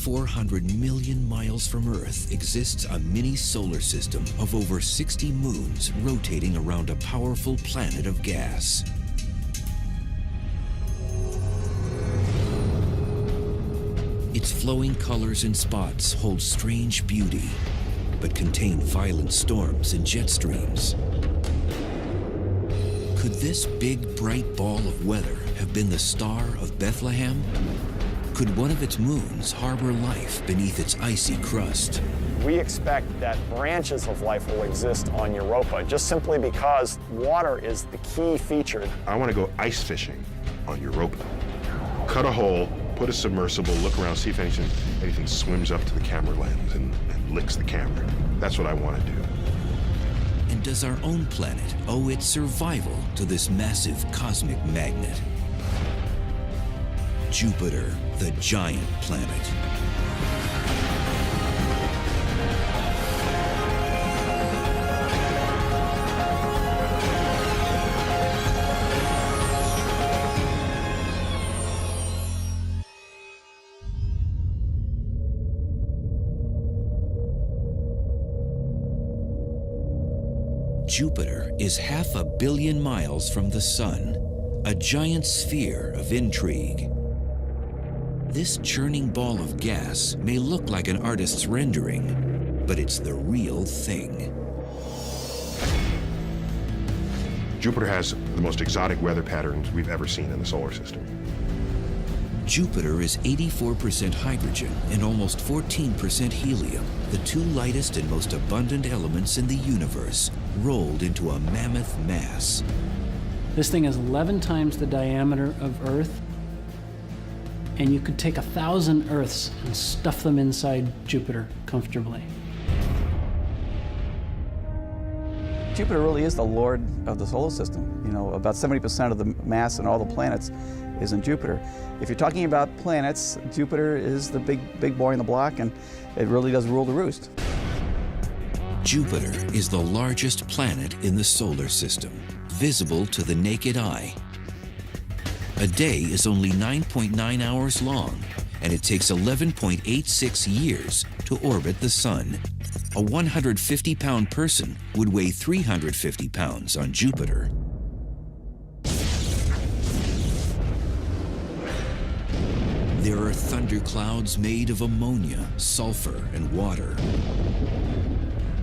400 million miles from Earth exists a mini solar system of over 60 moons rotating around a powerful planet of gas. Its flowing colors and spots hold strange beauty, but contain violent storms and jet streams. Could this big, bright ball of weather have been the Star of Bethlehem? Could one of its moons harbor life beneath its icy crust? We expect that branches of life will exist on Europa, just simply because water is the key feature. I want to go ice fishing on Europa. Cut a hole, put a submersible, look around, see if anything swims up to the camera lens and licks the camera. That's what I want to do. And does our own planet owe its survival to this massive cosmic magnet? Jupiter, the giant planet. Jupiter is 500 million miles from the Sun, a giant sphere of intrigue. This churning ball of gas may look like an artist's rendering, but it's the real thing. Jupiter has the most exotic weather patterns we've ever seen in the solar system. Jupiter is 84% hydrogen and almost 14% helium, the two lightest and most abundant elements in the universe, rolled into a mammoth mass. This thing is 11 times the diameter of Earth, and you could take 1,000 Earths and stuff them inside Jupiter comfortably. Jupiter really is the lord of the solar system. You know, about 70% of the mass in all the planets is in Jupiter. If you're talking about planets, Jupiter is the big boy in the block, and it really does rule the roost. Jupiter is the largest planet in the solar system, visible to the naked eye. A day is only 9.9 hours long, and it takes 11.86 years to orbit the Sun. A 150-pound person would weigh 350 pounds on Jupiter. There are thunderclouds made of ammonia, sulfur, and water.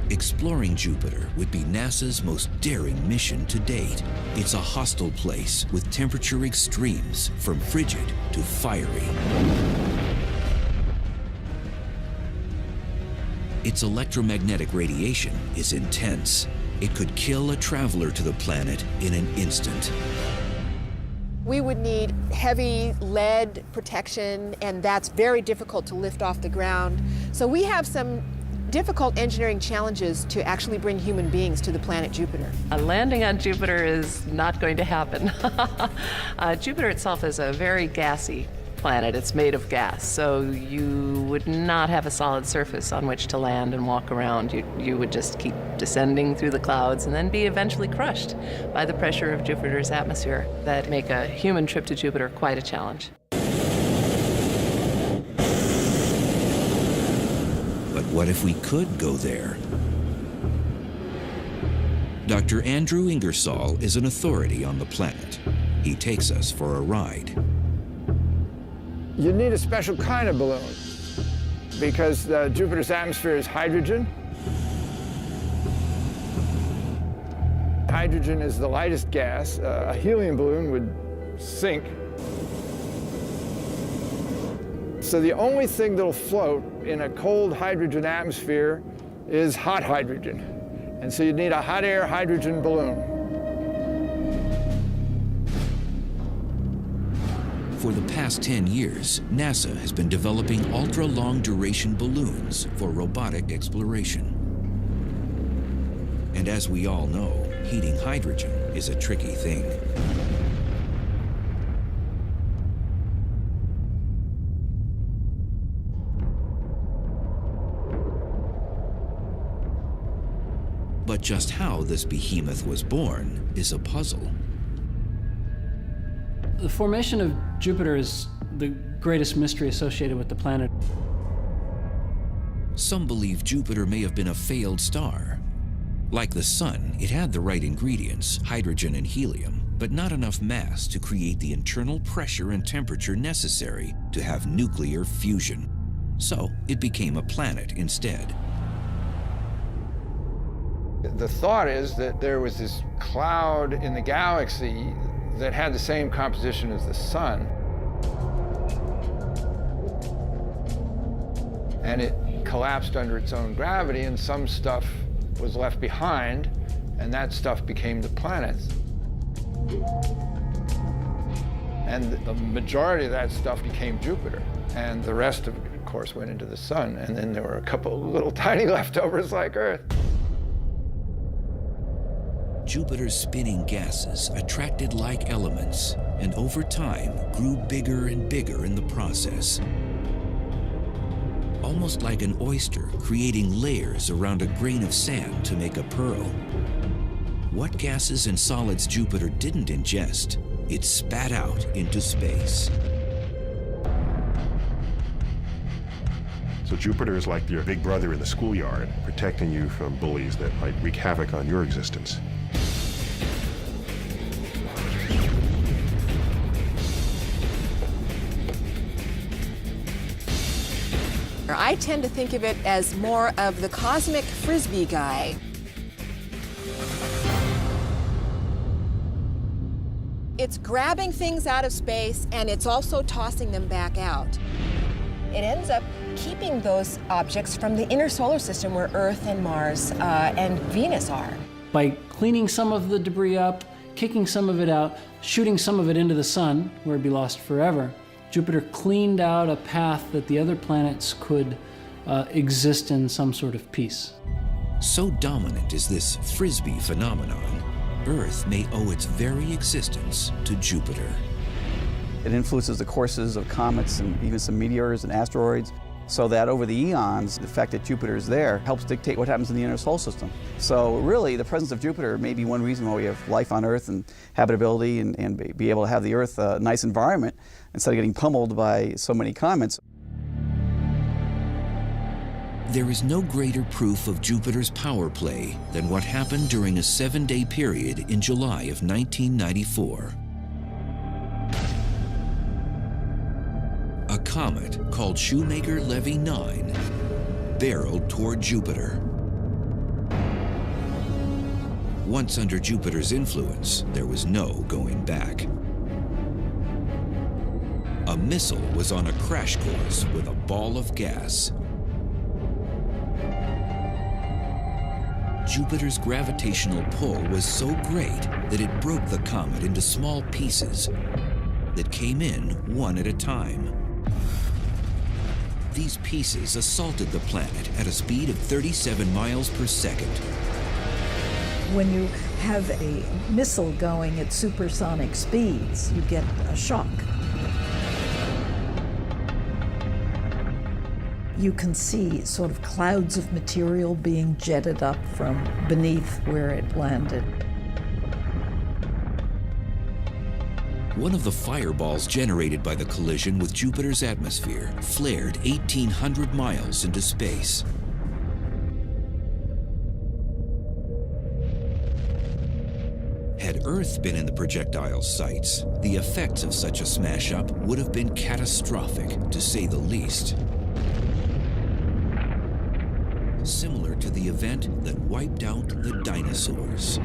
Exploring Jupiter would be NASA's most daring mission to date. It's a hostile place with temperature extremes from frigid to fiery. Its electromagnetic radiation is intense. It could kill a traveler to the planet in an instant. We would need heavy lead protection, and that's very difficult to lift off the ground. So we have some difficult engineering challenges to actually bring human beings to the planet Jupiter. A landing on Jupiter is not going to happen. Jupiter itself is a very gassy planet. It's made of gas, so you would not have a solid surface on which to land and walk around. You would just keep descending through the clouds and then be eventually crushed by the pressure of Jupiter's atmosphere that make a human trip to Jupiter quite a challenge. But what if we could go there? Dr. Andrew Ingersoll is an authority on the planet. He takes us for a ride. You need a special kind of balloon because Jupiter's atmosphere is hydrogen. Hydrogen is the lightest gas. A helium balloon would sink. So the only thing that'll float in a cold hydrogen atmosphere is hot hydrogen. And so you need a hot air hydrogen balloon. For the past 10 years, NASA has been developing ultra-long duration balloons for robotic exploration. And as we all know, heating hydrogen is a tricky thing. But just how this behemoth was born is a puzzle. The formation of Jupiter is the greatest mystery associated with the planet. Some believe Jupiter may have been a failed star. Like the Sun, it had the right ingredients, hydrogen and helium, but not enough mass to create the internal pressure and temperature necessary to have nuclear fusion. So it became a planet instead. The thought is that there was this cloud in the galaxy that had the same composition as the Sun. And it collapsed under its own gravity, and some stuff was left behind, and that stuff became the planets. And the majority of that stuff became Jupiter, and the rest of course, went into the Sun, and then there were a couple little tiny leftovers like Earth. Jupiter's spinning gases attracted like elements, and over time grew bigger and bigger in the process. Almost like an oyster creating layers around a grain of sand to make a pearl. What gases and solids Jupiter didn't ingest, it spat out into space. So Jupiter is like your big brother in the schoolyard, protecting you from bullies that might wreak havoc on your existence. I tend to think of it as more of the cosmic frisbee guy. It's grabbing things out of space, and it's also tossing them back out. It ends up keeping those objects from the inner solar system where Earth and Mars and Venus are. By cleaning some of the debris up, kicking some of it out, shooting some of it into the Sun, where it'd be lost forever, Jupiter cleaned out a path that the other planets could exist in some sort of peace. So dominant is this frisbee phenomenon, Earth may owe its very existence to Jupiter. It influences the courses of comets and even some meteors and asteroids, so that over the eons, the fact that Jupiter is there helps dictate what happens in the inner solar system. So really, the presence of Jupiter may be one reason why we have life on Earth and habitability and be able to have the Earth a nice environment instead of getting pummeled by so many comets. There is no greater proof of Jupiter's power play than what happened during a 7-day period in July of 1994. A comet called Shoemaker-Levy 9 barreled toward Jupiter. Once under Jupiter's influence, there was no going back. A missile was on a crash course with a ball of gas. Jupiter's gravitational pull was so great that it broke the comet into small pieces that came in one at a time. These pieces assaulted the planet at a speed of 37 miles per second. When you have a missile going at supersonic speeds, you get a shock. You can see sort of clouds of material being jetted up from beneath where it landed. One of the fireballs generated by the collision with Jupiter's atmosphere flared 1,800 miles into space. Had Earth been in the projectile's sights, the effects of such a smash-up would have been catastrophic, to say the least. Similar to the event that wiped out the dinosaurs.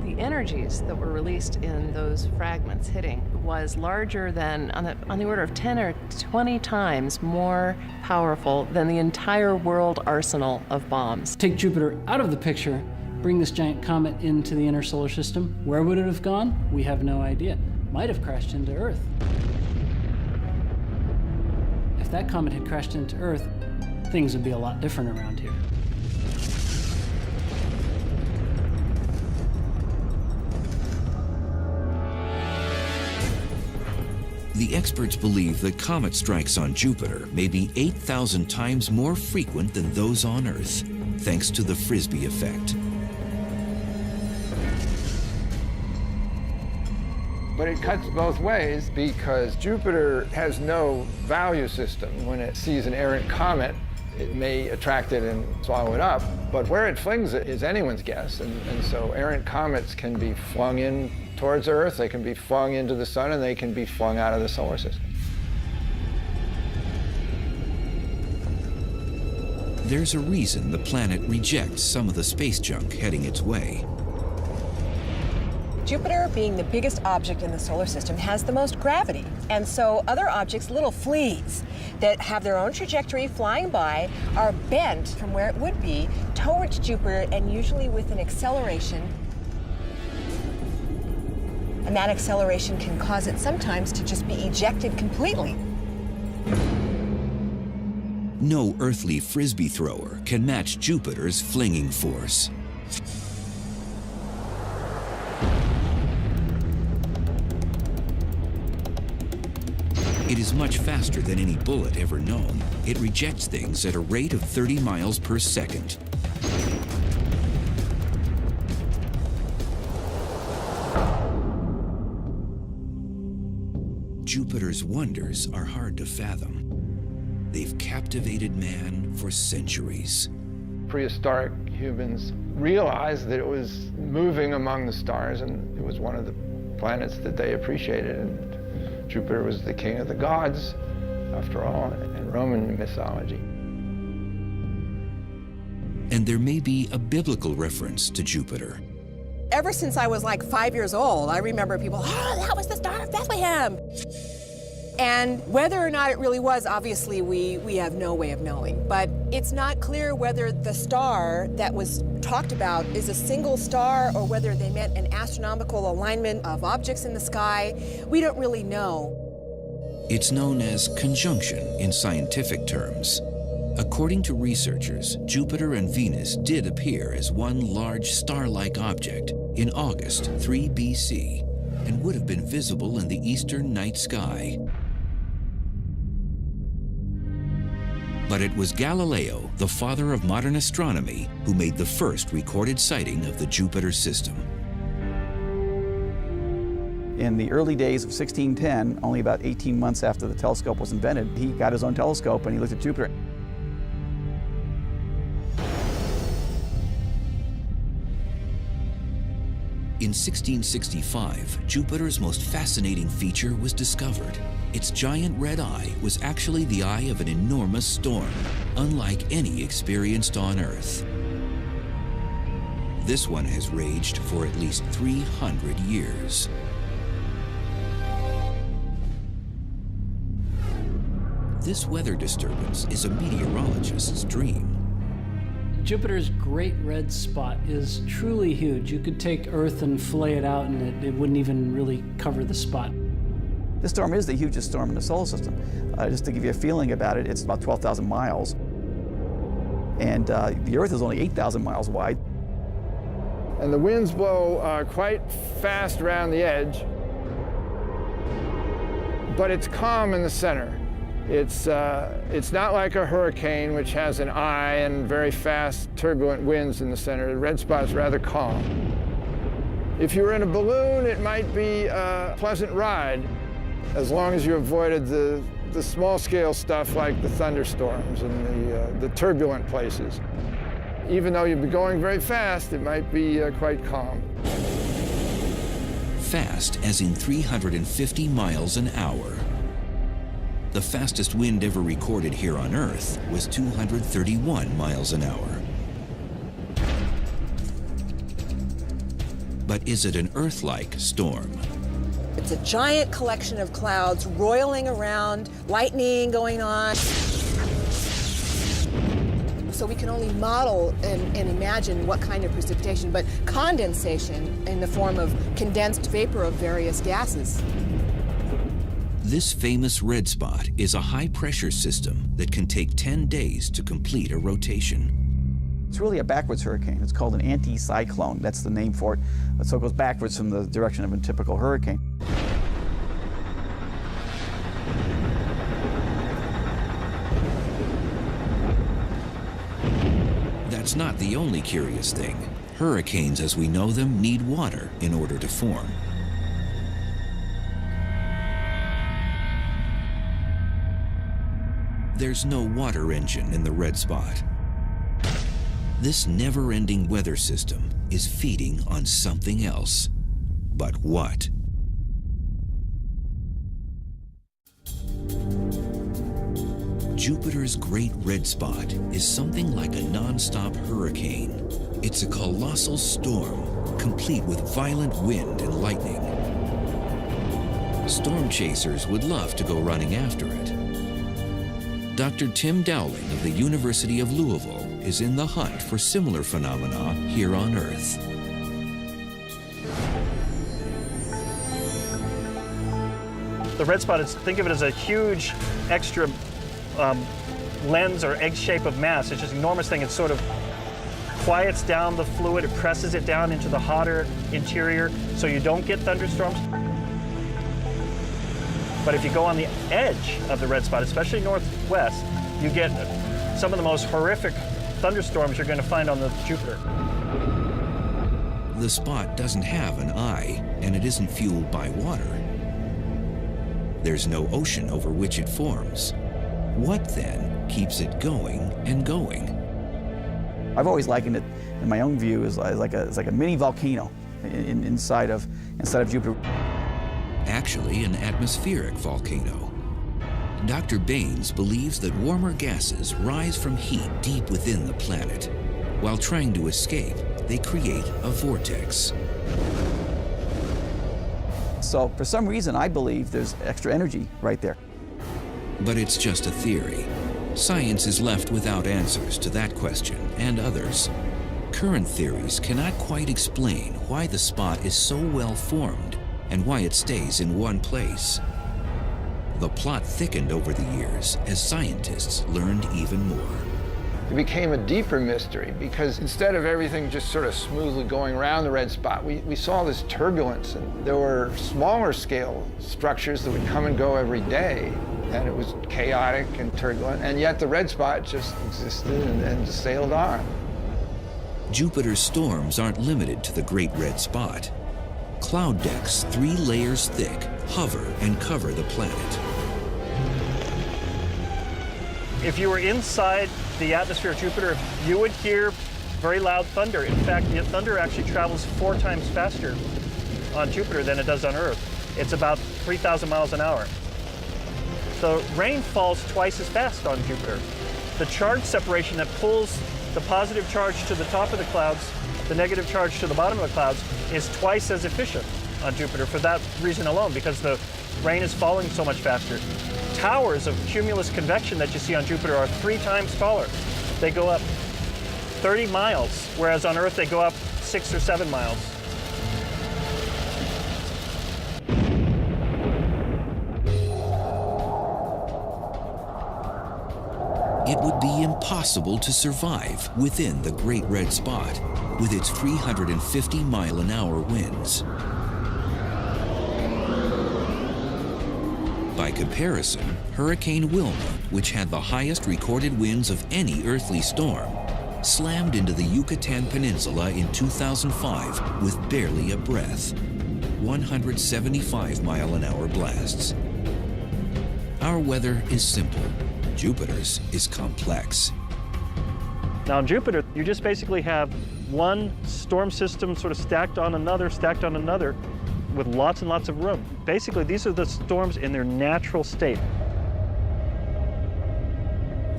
The energies that were released in those fragments hitting was larger than, on the order of 10 or 20 times more powerful than the entire world arsenal of bombs. Take Jupiter out of the picture, bring this giant comet into the inner solar system. Where would it have gone? We have no idea. Might have crashed into Earth. If that comet had crashed into Earth, things would be a lot different around here. The experts believe that comet strikes on Jupiter may be 8,000 times more frequent than those on Earth, thanks to the Frisbee effect. But it cuts both ways because Jupiter has no value system. When it sees an errant comet, it may attract it and swallow it up, but where it flings it is anyone's guess. And so errant comets can be flung in towards Earth, they can be flung into the sun, and they can be flung out of the solar system. There's a reason the planet rejects some of the space junk heading its way. Jupiter, being the biggest object in the solar system, has the most gravity. And so other objects, little fleas that have their own trajectory flying by, are bent from where it would be towards Jupiter, and usually with an acceleration. And that acceleration can cause it sometimes to just be ejected completely. No earthly frisbee thrower can match Jupiter's flinging force. It is much faster than any bullet ever known. It rejects things at a rate of 30 miles per second. Jupiter's wonders are hard to fathom. They've captivated man for centuries. Prehistoric humans realized that it was moving among the stars, and it was one of the planets that they appreciated. And Jupiter was the king of the gods, after all, in Roman mythology. And there may be a biblical reference to Jupiter. Ever since I was like 5 years old, I remember people, oh, that was the Star of Bethlehem. And whether or not it really was, obviously, we have no way of knowing. But it's not clear whether the star that was talked about is a single star or whether they meant an astronomical alignment of objects in the sky. We don't really know. It's known as conjunction in scientific terms. According to researchers, Jupiter and Venus did appear as one large star-like object in August 3 BC and would have been visible in the eastern night sky. But it was Galileo, the father of modern astronomy, who made the first recorded sighting of the Jupiter system. In the early days of 1610, only about 18 months after the telescope was invented, he got his own telescope and he looked at Jupiter. In 1665, Jupiter's most fascinating feature was discovered. Its giant red eye was actually the eye of an enormous storm, unlike any experienced on Earth. This one has raged for at least 300 years. This weather disturbance is a meteorologist's dream. Jupiter's Great Red Spot is truly huge. You could take Earth and fillet it out and it wouldn't even really cover the spot. This storm is the hugest storm in the solar system. Just to give you a feeling about it, it's about 12,000 miles. And the Earth is only 8,000 miles wide. And the winds blow quite fast around the edge, but it's calm in the center. It's not like a hurricane, which has an eye and very fast, turbulent winds in the center. The red spot is rather calm. If you were in a balloon, it might be a pleasant ride, as long as you avoided the small-scale stuff like the thunderstorms and the turbulent places. Even though you'd be going very fast, it might be quite calm. Fast as in 350 miles an hour. The fastest wind ever recorded here on Earth was 231 miles an hour. But is it an Earth-like storm? It's a giant collection of clouds roiling around, lightning going on. So we can only model and imagine what kind of precipitation, but condensation in the form of condensed vapor of various gases. This famous red spot is a high-pressure system that can take 10 days to complete a rotation. It's really a backwards hurricane. It's called an anticyclone. That's the name for it. So it goes backwards from the direction of a typical hurricane. That's not the only curious thing. Hurricanes as we know them need water in order to form. there's no water engine in the red spot. This never-ending weather system is feeding on something else. But what? Jupiter's Great Red Spot is something like a non-stop hurricane. It's a colossal storm, complete with violent wind and lightning. Storm chasers would love to go running after it. Dr. Tim Dowling of the University of Louisville is in the hunt for similar phenomena here on Earth. The red spot is, think of it as a huge extra lens or egg shape of mass. It's just an enormous thing. It sort of quiets down the fluid, it presses it down into the hotter interior so you don't get thunderstorms. But if you go on the edge of the red spot, especially northwest, you get some of the most horrific thunderstorms you're going to find on the Jupiter. The spot doesn't have an eye, and it isn't fueled by water. There's no ocean over which it forms. What then keeps it going and going? I've always likened it, in my own view, as like a mini volcano inside of Jupiter. Actually, an atmospheric volcano. Dr. Baines believes that warmer gases rise from heat deep within the planet. While trying to escape, they create a vortex. So for some reason, I believe there's extra energy right there. But it's just a theory. Science is left without answers to that question and others. Current theories cannot quite explain why the spot is so well formed and why it stays in one place. The plot thickened over the years as scientists learned even more. It became a deeper mystery because instead of everything just sort of smoothly going around the red spot, we saw this turbulence, and there were smaller scale structures that would come and go every day, and it was chaotic and turbulent, and yet the red spot just existed and sailed on. Jupiter's storms aren't limited to the Great Red Spot. Cloud decks 3 layers thick hover and cover the planet. If you were inside the atmosphere of Jupiter, you would hear very loud thunder. In fact, the thunder actually travels 4 times faster on Jupiter than it does on Earth. It's about 3,000 miles an hour. So rain falls twice as fast on Jupiter. The charge separation that pulls the positive charge to the top of the clouds, the negative charge to the bottom of the clouds, is twice as efficient on Jupiter for that reason alone, because the rain is falling so much faster. Towers of cumulus convection that you see on Jupiter are 3 times taller. They go up 30 miles, whereas on Earth they go up 6 or 7 miles. It would be impossible to survive within the Great Red Spot with its 350-mile-an-hour winds. By comparison, Hurricane Wilma, which had the highest recorded winds of any earthly storm, slammed into the Yucatan Peninsula in 2005 with barely a breath. 175-mile-an-hour blasts. Our weather is simple. Jupiter's is complex. Now on Jupiter, you just basically have one storm system sort of stacked on another, with lots and lots of room. Basically, these are the storms in their natural state.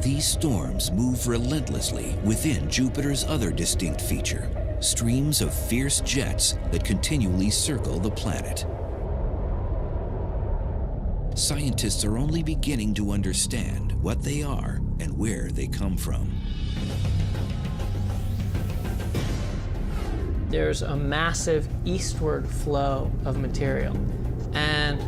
These storms move relentlessly within Jupiter's other distinct feature, streams of fierce jets that continually circle the planet. Scientists are only beginning to understand what they are and where they come from. There's a massive eastward flow of material, and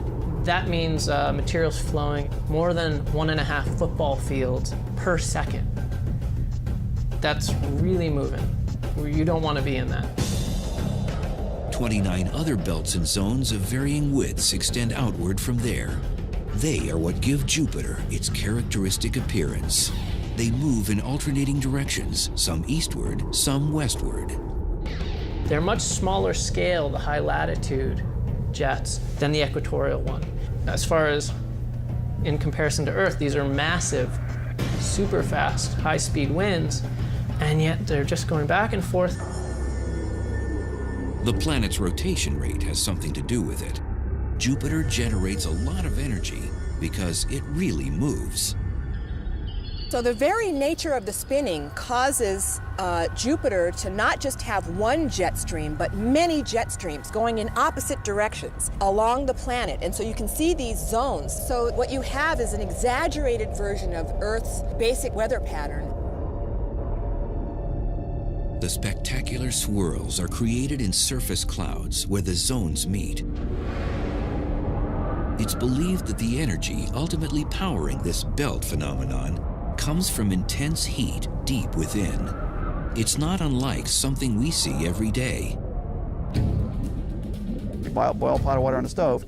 that means material's flowing more than 1.5 football fields per second. That's really moving. You don't want to be in that. 29 other belts and zones of varying widths extend outward from there. They are what give Jupiter its characteristic appearance. They move in alternating directions, some eastward, some westward. They're much smaller scale, the high latitude jets, than the equatorial one. As far as in comparison to Earth, these are massive super fast, high-speed winds, and yet they're just going back and forth. The planet's rotation rate has something to do with it. Jupiter generates a lot of energy because it really moves. So the very nature of the spinning causes Jupiter to not just have one jet stream, but many jet streams going in opposite directions along the planet. And so you can see these zones. So what you have is an exaggerated version of Earth's basic weather pattern. The spectacular swirls are created in surface clouds where the zones meet. It's believed that the energy ultimately powering this belt phenomenon comes from intense heat deep within. It's not unlike something we see every day. You boil a pot of water on the stove,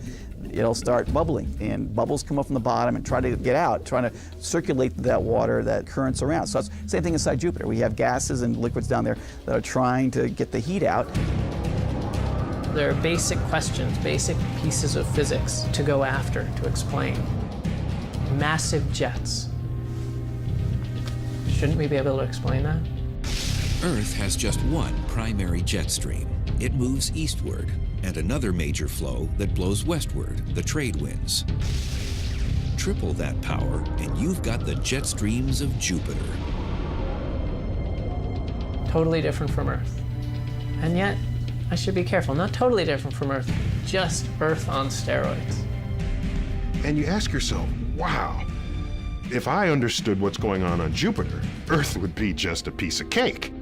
it'll start bubbling, and bubbles come up from the bottom and try to get out, trying to circulate that water, that currents around. So that's the same thing inside Jupiter. We have gases and liquids down there that are trying to get the heat out. There are basic questions, basic pieces of physics to go after, to explain. Massive jets. Shouldn't we be able to explain that? Earth has just one primary jet stream. It moves eastward, and another major flow that blows westward, the trade winds. Triple that power, and you've got the jet streams of Jupiter. Totally different from Earth. And yet, I should be careful, not totally different from Earth, just Earth on steroids. And you ask yourself, wow, if I understood what's going on Jupiter, Earth would be just a piece of cake.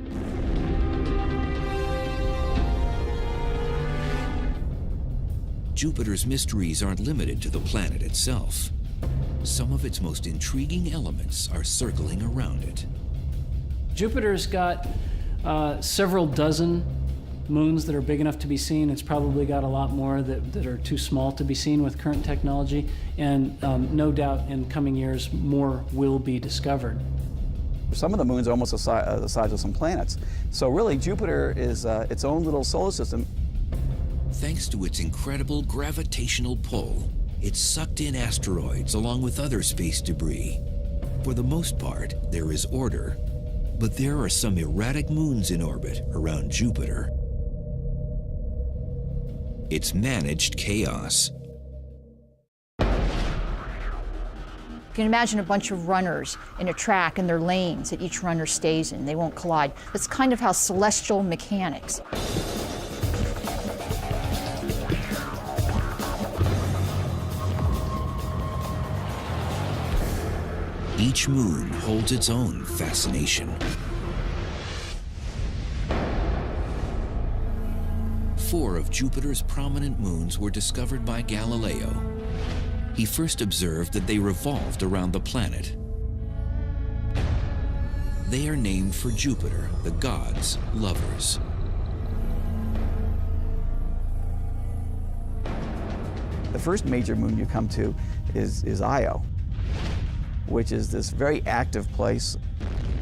Jupiter's mysteries aren't limited to the planet itself. Some of its most intriguing elements are circling around it. Jupiter's got several dozen moons that are big enough to be seen. It's probably got a lot more that are too small to be seen with current technology, and no doubt in coming years more will be discovered. Some of the moons are almost the size of some planets. So really Jupiter is its own little solar system. Thanks to its incredible gravitational pull, it sucked in asteroids along with other space debris. For the most part, there is order, but there are some erratic moons in orbit around Jupiter. It's managed chaos. You can imagine a bunch of runners in a track in their lanes that each runner stays in. They won't collide. That's kind of how celestial mechanics. Each moon holds its own fascination. 4 of Jupiter's prominent moons were discovered by Galileo. He first observed that they revolved around the planet. They are named for Jupiter, the god's lovers. The first major moon you come to is Io, which is this very active place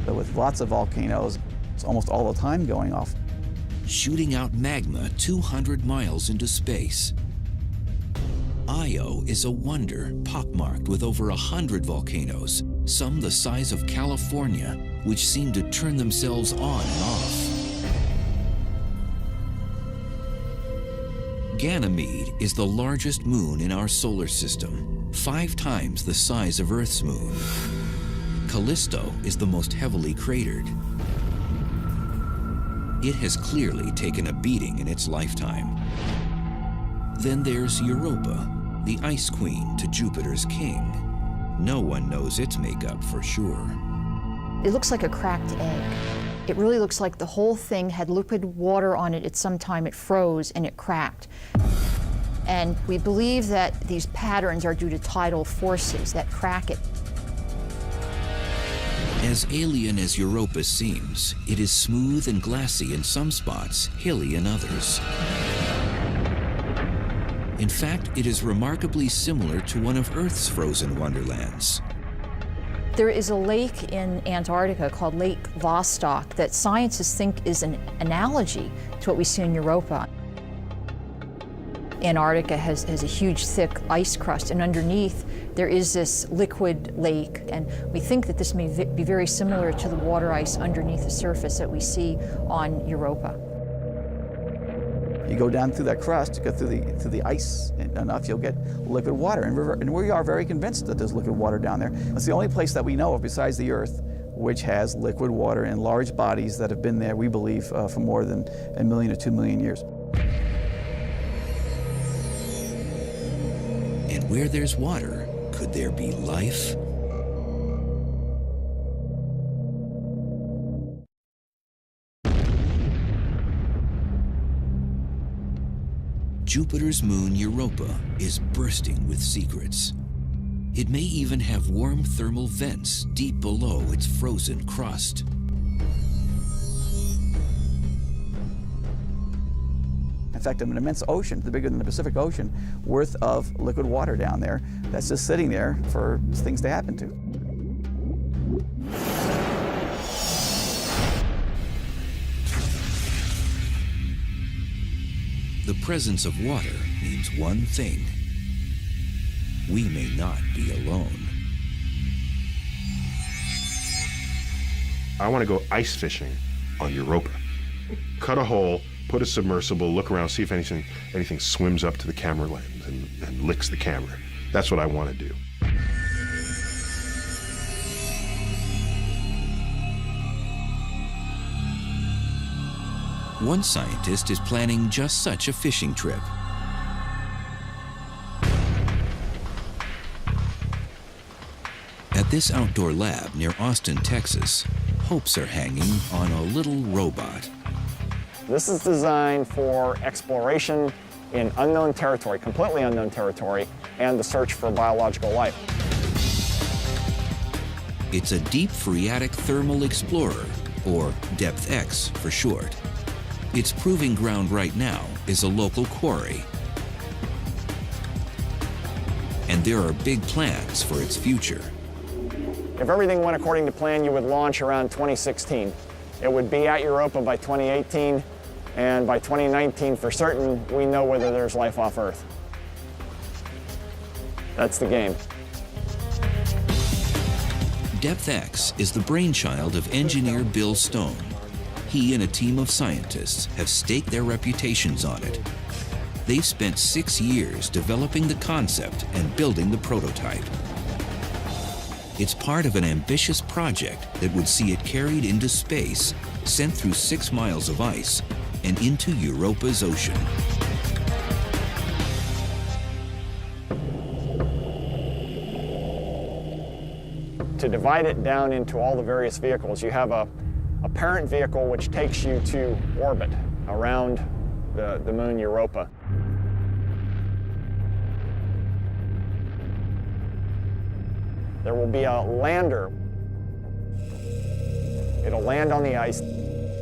with lots of volcanoes. It's almost all the time going off. Shooting out magma 200 miles into space. Io is a wonder, pockmarked with over 100 volcanoes, some the size of California, which seem to turn themselves on and off. Ganymede is the largest moon in our solar system, 5 times the size of Earth's moon. Callisto is the most heavily cratered. It has clearly taken a beating in its lifetime. Then there's Europa, the ice queen to Jupiter's king. No one knows its makeup for sure. It looks like a cracked egg. It really looks like the whole thing had liquid water on it at some time. It froze and it cracked. And we believe that these patterns are due to tidal forces that crack it. As alien as Europa seems, it is smooth and glassy in some spots, hilly in others. In fact, it is remarkably similar to one of Earth's frozen wonderlands. There is a lake in Antarctica called Lake Vostok that scientists think is an analogy to what we see in Europa. Antarctica has a huge thick ice crust, and underneath there is this liquid lake, and we think that this may be very similar to the water ice underneath the surface that we see on Europa. You go down through that crust, you go through the ice enough, you'll get liquid water. And we are very convinced that there's liquid water down there. It's the only place that we know of besides the Earth which has liquid water in large bodies that have been there, we believe, for more than 1 million or 2 million years. And where there's water, could there be life? Jupiter's moon Europa is bursting with secrets. It may even have warm thermal vents deep below its frozen crust. In fact, an immense ocean, bigger than the Pacific Ocean, worth of liquid water down there that's just sitting there for things to happen to. The presence of water means one thing. We may not be alone. I want to go ice fishing on Europa. Cut a hole, put a submersible, look around, see if anything swims up to the camera lens and licks the camera. That's what I want to do. One scientist is planning just such a fishing trip. At this outdoor lab near Austin, Texas, hopes are hanging on a little robot. This is designed for exploration in unknown territory, completely unknown territory, and the search for biological life. It's a deep phreatic thermal explorer, or Depth X for short. Its proving ground right now is a local quarry. And there are big plans for its future. If everything went according to plan, you would launch around 2016. It would be at Europa by 2018, and by 2019, for certain, we know whether there's life off Earth. That's the game. Depth X is the brainchild of engineer Bill Stone. He and a team of scientists have staked their reputations on it. They've spent 6 years developing the concept and building the prototype. It's part of an ambitious project that would see it carried into space, sent through 6 miles of ice, and into Europa's ocean. To divide it down into all the various vehicles, you have a parent vehicle which takes you to orbit around the moon Europa. There will be a lander. It'll land on the ice.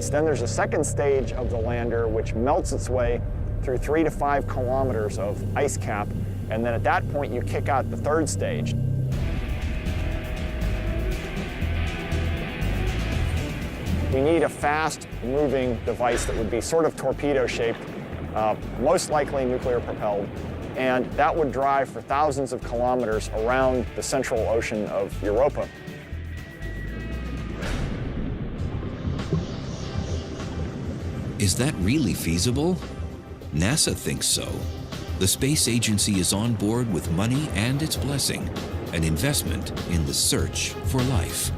Then there's a second stage of the lander which melts its way through 3 to 5 kilometers of ice cap, and then at that point you kick out the third stage. We need a fast-moving device that would be sort of torpedo-shaped, most likely nuclear-propelled, and that would drive for thousands of kilometers around the central ocean of Europa. Is that really feasible? NASA thinks so. The space agency is on board with money and its blessing, an investment in the search for life.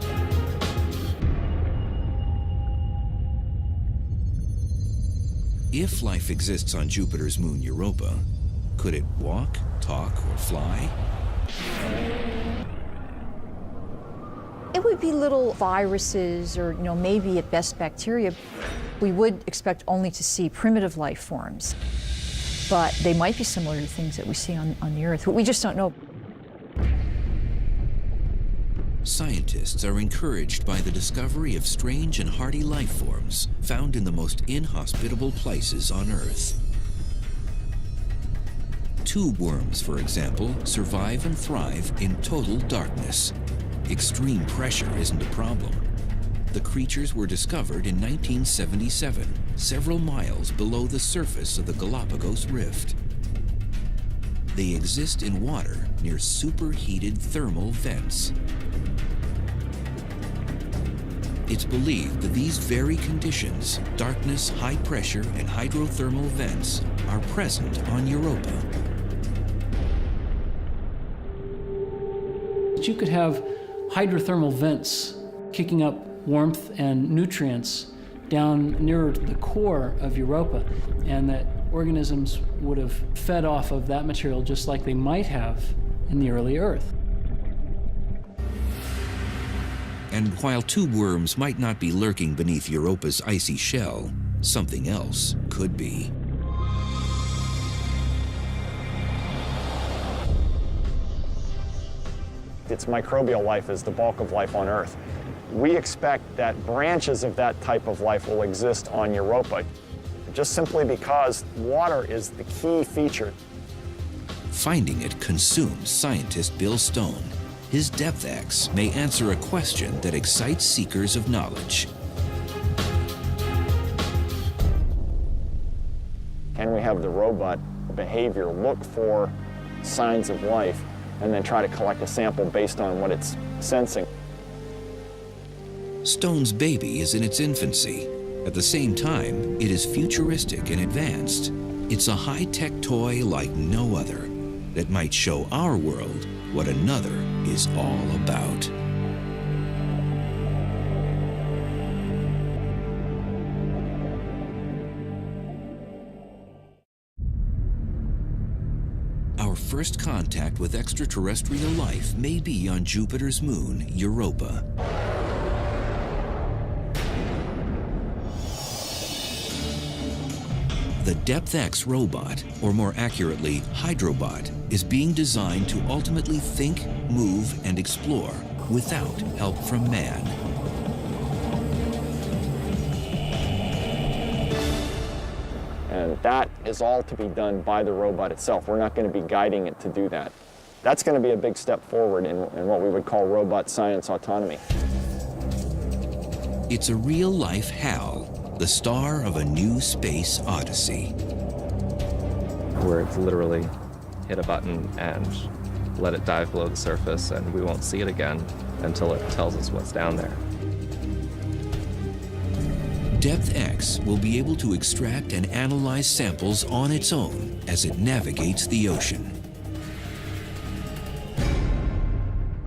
If life exists on Jupiter's moon Europa, could it walk, talk, or fly? It would be little viruses or, maybe at best bacteria. We would expect only to see primitive life forms, but they might be similar to things that we see on the Earth. We just don't know. Scientists are encouraged by the discovery of strange and hardy life forms found in the most inhospitable places on Earth. Tube worms, for example, survive and thrive in total darkness. Extreme pressure isn't a problem. The creatures were discovered in 1977, several miles below the surface of the Galapagos Rift. They exist in water near superheated thermal vents. It's believed that these very conditions, darkness, high pressure, and hydrothermal vents, are present on Europa. You could have hydrothermal vents kicking up warmth and nutrients down nearer to the core of Europa, and that organisms would have fed off of that material just like they might have in the early Earth. And while tube worms might not be lurking beneath Europa's icy shell, something else could be. Its microbial life is the bulk of life on Earth. We expect that branches of that type of life will exist on Europa, just simply because water is the key feature. Finding it consumes scientist Bill Stone. His DepthX may answer a question that excites seekers of knowledge. Can we have the robot behavior look for signs of life and then try to collect a sample based on what it's sensing? Stone's baby is in its infancy. At the same time, it is futuristic and advanced. It's a high-tech toy like no other that might show our world what another is all about. Our first contact with extraterrestrial life may be on Jupiter's moon, Europa. The DepthX robot, or more accurately, Hydrobot, is being designed to ultimately think, move, and explore without help from man. And that is all to be done by the robot itself. We're not going to be guiding it to do that. That's going to be a big step forward in what we would call robot science autonomy. It's a real-life HAL, the star of a new space odyssey. Where it's literally hit a button and let it dive below the surface, and we won't see it again until it tells us what's down there. DepthX will be able to extract and analyze samples on its own as it navigates the ocean.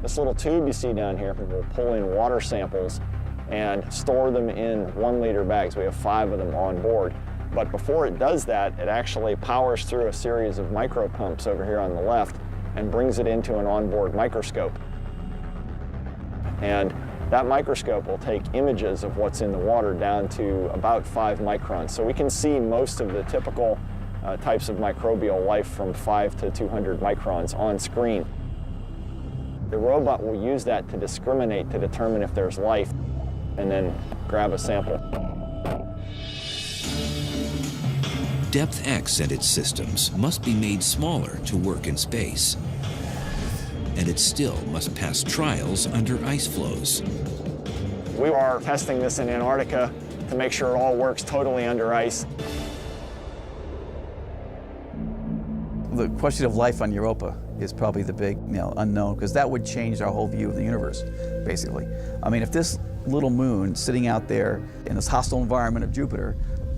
This little tube you see down here will pull in water samples and store them in 1-liter bags. We have 5 of them on board. But before it does that, it actually powers through a series of micro pumps over here on the left and brings it into an onboard microscope. And that microscope will take images of what's in the water down to about 5 microns. So we can see most of the typical types of microbial life from 5 to 200 microns on screen. The robot will use that to discriminate to determine if there's life and then grab a sample. DepthX and its systems must be made smaller to work in space. And it still must pass trials under ice flows. We are testing this in Antarctica to make sure it all works totally under ice. The question of life on Europa is probably the big unknown, because that would change our whole view of the universe, basically. I mean, if this little moon sitting out there in this hostile environment of Jupiter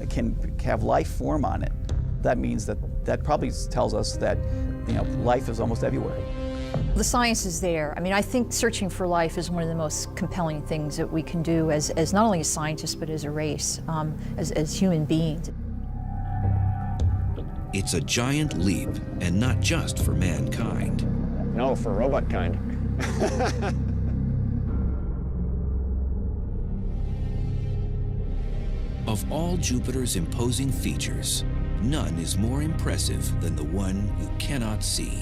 can have life form on it, that means that probably tells us that life is almost everywhere. The science is there. I mean, I think searching for life is one of the most compelling things that we can do as not only as scientists, but as a race, as human beings. It's a giant leap, and not just for mankind. No, for robot kind. Of all Jupiter's imposing features, none is more impressive than the one you cannot see.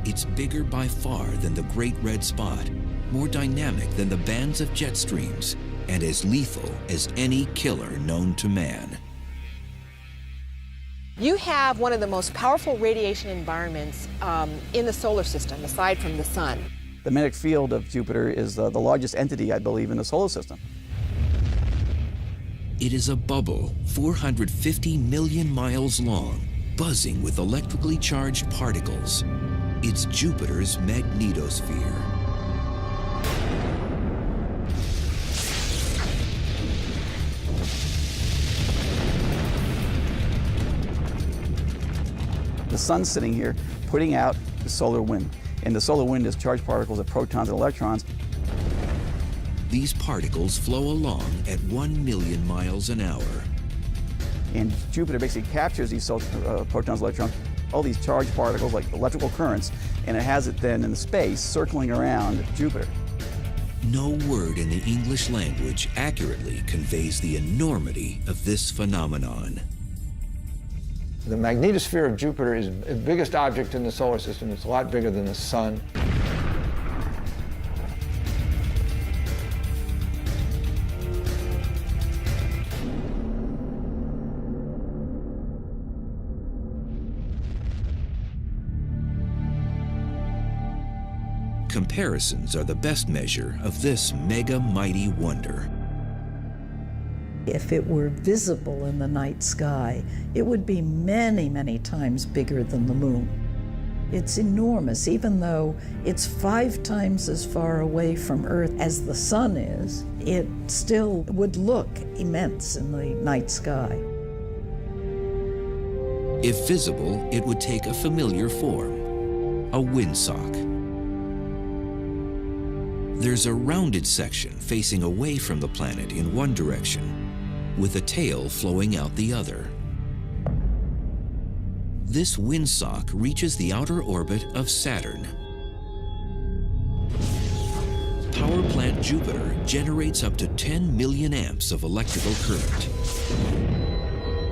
It's bigger by far than the Great Red Spot, more dynamic than the bands of jet streams, and as lethal as any killer known to man. You have one of the most powerful radiation environments in the solar system, aside from the sun. The magnetic field of Jupiter is the largest entity, I believe, in the solar system. It is a bubble 450 million miles long, buzzing with electrically charged particles. It's Jupiter's magnetosphere. The sun's sitting here putting out the solar wind. And the solar wind is charged particles of protons and electrons. These particles flow along at 1 million miles an hour. And Jupiter basically captures these protons, electrons, all these charged particles like electrical currents, and it has it then in space circling around Jupiter. No word in the English language accurately conveys the enormity of this phenomenon. The magnetosphere of Jupiter is the biggest object in the solar system. It's a lot bigger than the sun. Comparisons are the best measure of this mega mighty wonder. If it were visible in the night sky, it would be many, many times bigger than the moon. It's enormous, even though it's 5 times as far away from Earth as the sun is, it still would look immense in the night sky. If visible, it would take a familiar form, a windsock. There's a rounded section facing away from the planet in one direction, with a tail flowing out the other. This windsock reaches the outer orbit of Saturn. Power plant Jupiter generates up to 10 million amps of electrical current.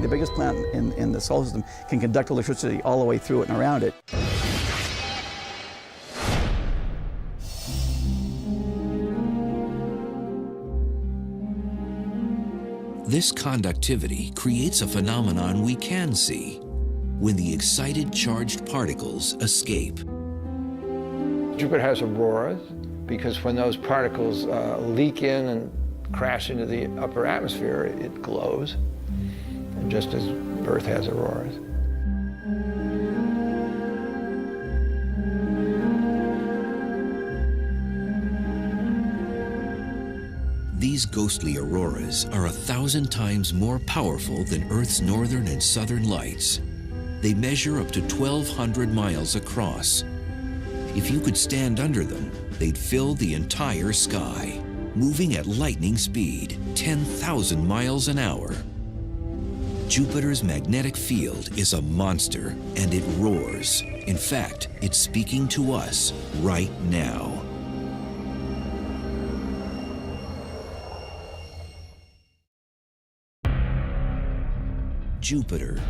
The biggest planet in the solar system can conduct electricity all the way through it and around it. This conductivity creates a phenomenon we can see when the excited charged particles escape. Jupiter has auroras because when those particles leak in and crash into the upper atmosphere, it glows, and just as Earth has auroras. These ghostly auroras are 1,000 times more powerful than Earth's northern and southern lights. They measure up to 1,200 miles across. If you could stand under them, they'd fill the entire sky, moving at lightning speed, 10,000 miles an hour. Jupiter's magnetic field is a monster, and it roars. In fact, it's speaking to us right now. Jupiter,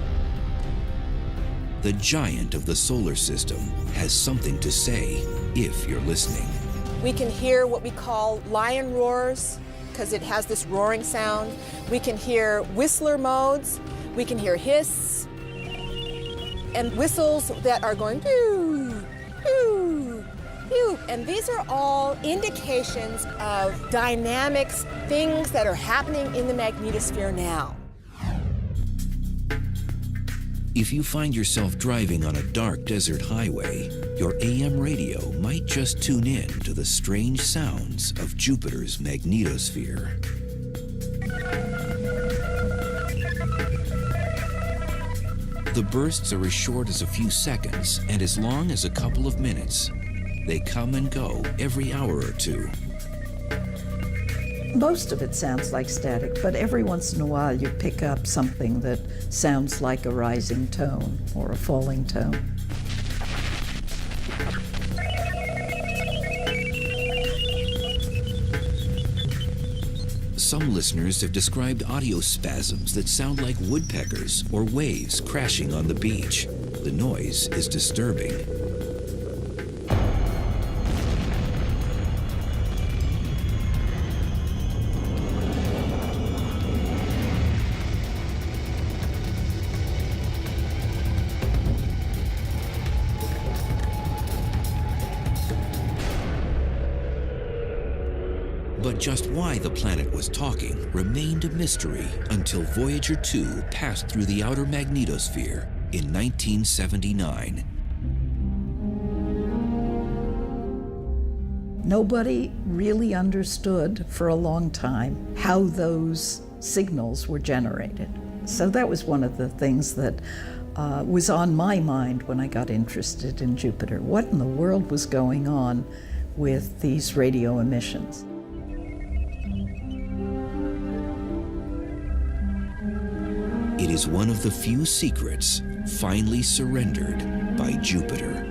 the giant of the solar system, has something to say if you're listening. We can hear what we call lion roars because it has this roaring sound. We can hear whistler modes. We can hear hiss and whistles that are going pew, pew, pew. And these are all indications of dynamics, things that are happening in the magnetosphere now. If you find yourself driving on a dark desert highway, your AM radio might just tune in to the strange sounds of Jupiter's magnetosphere. The bursts are as short as a few seconds and as long as a couple of minutes. They come and go every hour or two. Most of it sounds like static, but every once in a while you pick up something that sounds like a rising tone or a falling tone. Some listeners have described audio spasms that sound like woodpeckers or waves crashing on the beach. The noise is disturbing. But just why the planet was talking remained a mystery until Voyager 2 passed through the outer magnetosphere in 1979. Nobody really understood for a long time how those signals were generated. So that was one of the things that was on my mind when I got interested in Jupiter. What in the world was going on with these radio emissions? It is one of the few secrets finally surrendered by Jupiter.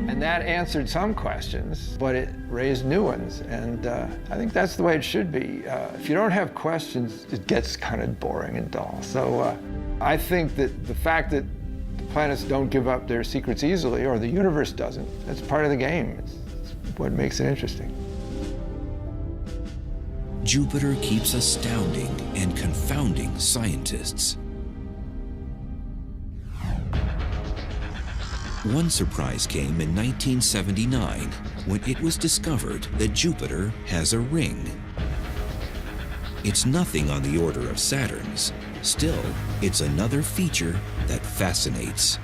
And that answered some questions, but it raised new ones. And I think that's the way it should be. If you don't have questions, it gets kind of boring and dull. So I think that the fact that the planets don't give up their secrets easily, or the universe doesn't, that's part of the game. It's what makes it interesting. Jupiter keeps astounding and confounding scientists. One surprise came in 1979 when it was discovered that Jupiter has a ring. It's nothing on the order of Saturn's. Still, it's another feature that fascinates.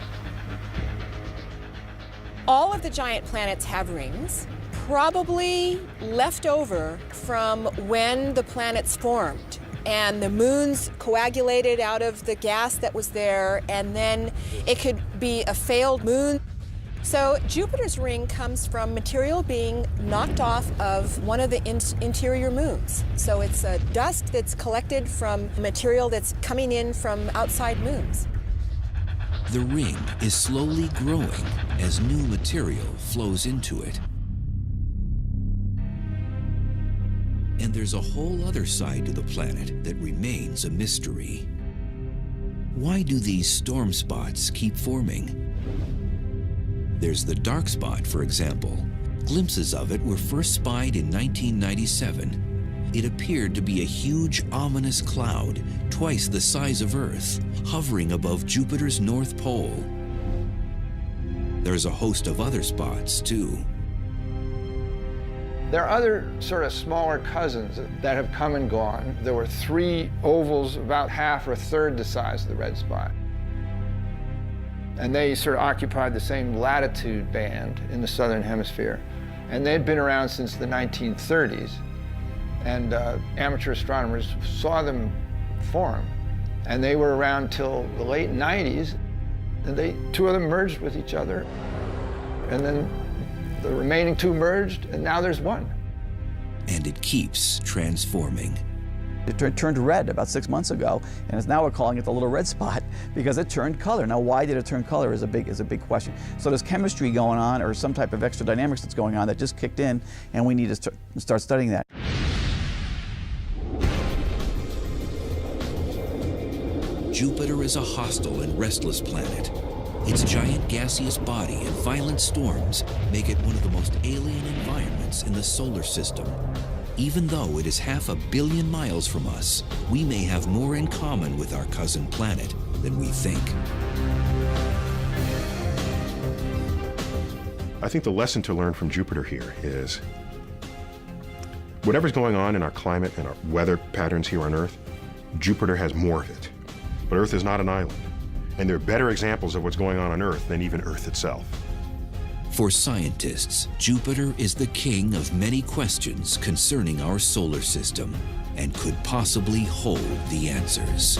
All of the giant planets have rings, probably left over from when the planets formed. And the moons coagulated out of the gas that was there, and then it could be a failed moon. So Jupiter's ring comes from material being knocked off of one of the interior moons. So it's dust that's collected from material that's coming in from outside moons. The ring is slowly growing as new material flows into it. And there's a whole other side to the planet that remains a mystery. Why do these storm spots keep forming? There's the dark spot, for example. Glimpses of it were first spied in 1997. It appeared to be a huge, ominous cloud, twice the size of Earth, hovering above Jupiter's North Pole. There's a host of other spots, too. There are other sort of smaller cousins that have come and gone. There were 3 ovals about half or a third the size of the red spot. And they sort of occupied the same latitude band in the southern hemisphere. And they'd been around since the 1930s. And amateur astronomers saw them form. And they were around till the late 90s. And 2 of them merged with each other. And then the remaining 2 merged, and now there's 1. And it keeps transforming. It turned red about 6 months ago, and now we're calling it the little red spot because it turned color. Now, why did it turn color is a big question. So there's chemistry going on, or some type of extra dynamics that's going on that just kicked in, and we need to start studying that. Jupiter is a hostile and restless planet. Its giant gaseous body and violent storms make it one of the most alien environments in the solar system. Even though it is 500 million miles from us, we may have more in common with our cousin planet than we think. I think the lesson to learn from Jupiter here is whatever's going on in our climate and our weather patterns here on Earth, Jupiter has more of it. But Earth is not an island. And there are better examples of what's going on Earth than even Earth itself. For scientists, Jupiter is the king of many questions concerning our solar system and could possibly hold the answers.